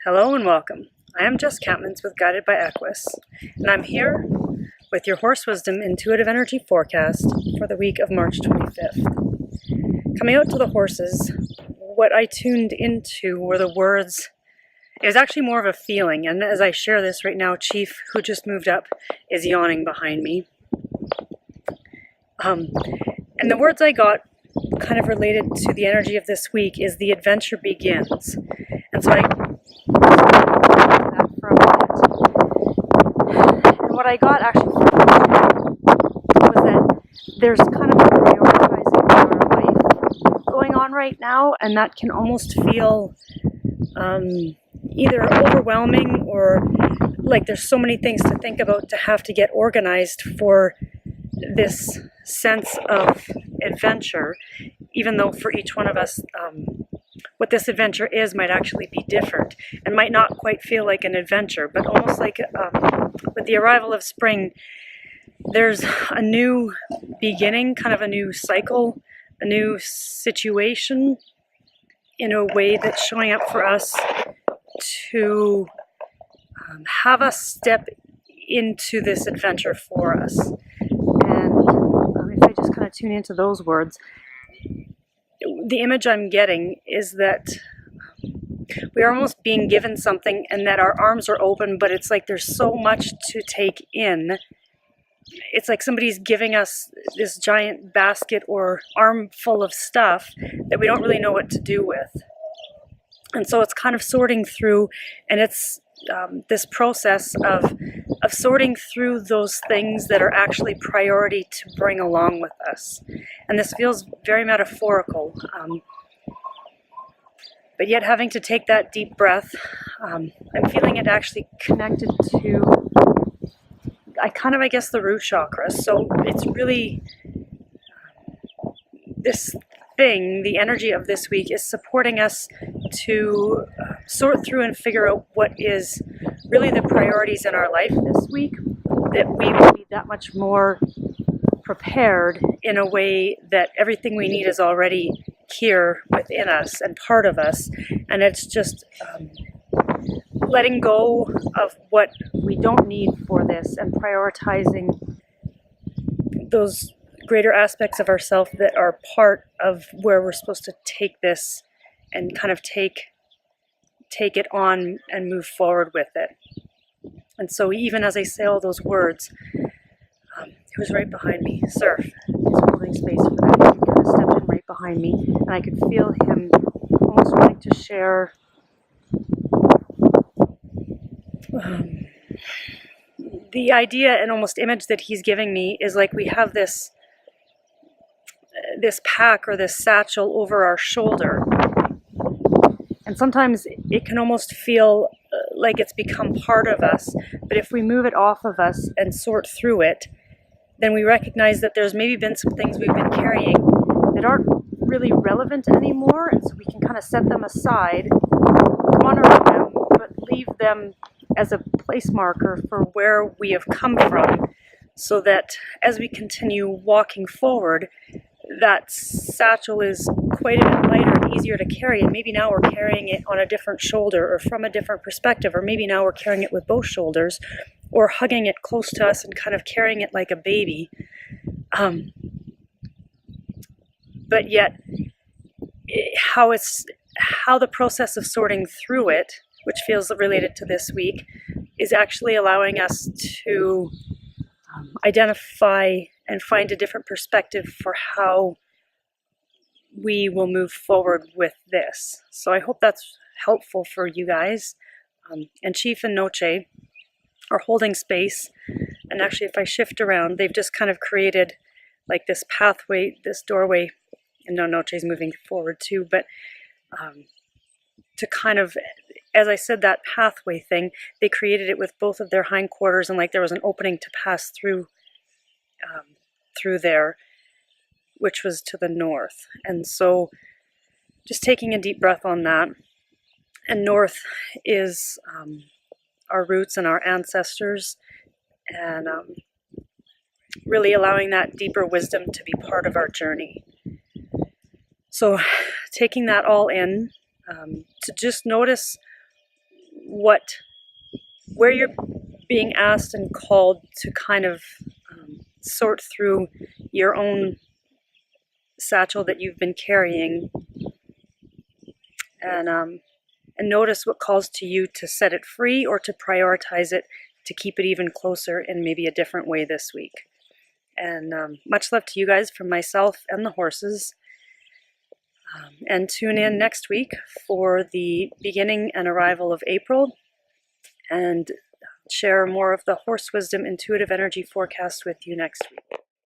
Hello and welcome. I am Jess Catmans with Guided by Equus, and I'm here with your Horse Wisdom Intuitive Energy Forecast for the week of March 25th. Coming out to the horses, what I tuned into were the words. It was actually more of a feeling, and as I share this right now, Chief, who just moved up, is yawning behind me. And the words I got kind of related to the energy of this week is the adventure begins. And so I that for a minute. And what I got actually was that there's kind of a prioritizing in our life going on right now, and that can almost feel either overwhelming or like there's so many things to think about to have to get organized for this sense of adventure, even though for each one of us what this adventure is might actually be different and might not quite feel like an adventure, but almost like with the arrival of spring, there's a new beginning, kind of a new cycle, a new situation in a way that's showing up for us to have us step into this adventure for us. And if I just kind of tune into those words, the image I'm getting is that we are almost being given something and that our arms are open, but it's like there's so much to take in. It's like somebody's giving us this giant basket or armful of stuff that we don't really know what to do with. And so it's kind of sorting through, and it's this process of sorting through those things that are actually priority to bring along with us. And this feels very metaphorical, but yet having to take that deep breath, I'm feeling it actually connected to, I guess, the root chakra. So it's really this thing, the energy of this week is supporting us to sort through and figure out what is really the priorities in our life this week, that we will be that much more prepared in a way that everything we need is already here within us and part of us, and it's just letting go of what we don't need for this and prioritizing those greater aspects of ourselves that are part of where we're supposed to take this and kind of take it on and move forward with it. And so even as I say all those words, he was right behind me. Surf is holding space for that. He kind of stepped in right behind me, and I could feel him almost wanting to share the idea and almost image that he's giving me is like we have this pack or this satchel over our shoulder. And sometimes it can almost feel like it's become part of us. But if we move it off of us and sort through it, then we recognize that there's maybe been some things we've been carrying that aren't really relevant anymore. And so we can kind of set them aside, honor them, but leave them as a place marker for where we have come from, so that as we continue walking forward, that satchel is quite a bit lighter and easier to carry, and maybe now we're carrying it on a different shoulder or from a different perspective, or maybe now we're carrying it with both shoulders or hugging it close to us and kind of carrying it like a baby. But yet how the process of sorting through it, which feels related to this week, is actually allowing us to identify and find a different perspective for how we will move forward with this. So I hope that's helpful for you guys. And Chief and Noche are holding space. And actually, if I shift around, they've just kind of created like this pathway, this doorway. And now Noche's moving forward too. But to kind of, as I said, that pathway thing, they created it with both of their hindquarters, and like there was an opening to pass through there, which was to the north. And so just taking a deep breath on that. And north is our roots and our ancestors, and really allowing that deeper wisdom to be part of our journey. So taking that all in, to just notice where you're being asked and called to kind of sort through your own satchel that you've been carrying, and notice what calls to you to set it free or to prioritize it, to keep it even closer in maybe a different way this week. And much love to you guys from myself and the horses. And tune in next week for the beginning and arrival of April, and share more of the Horse Wisdom Intuitive Energy forecast with you next week.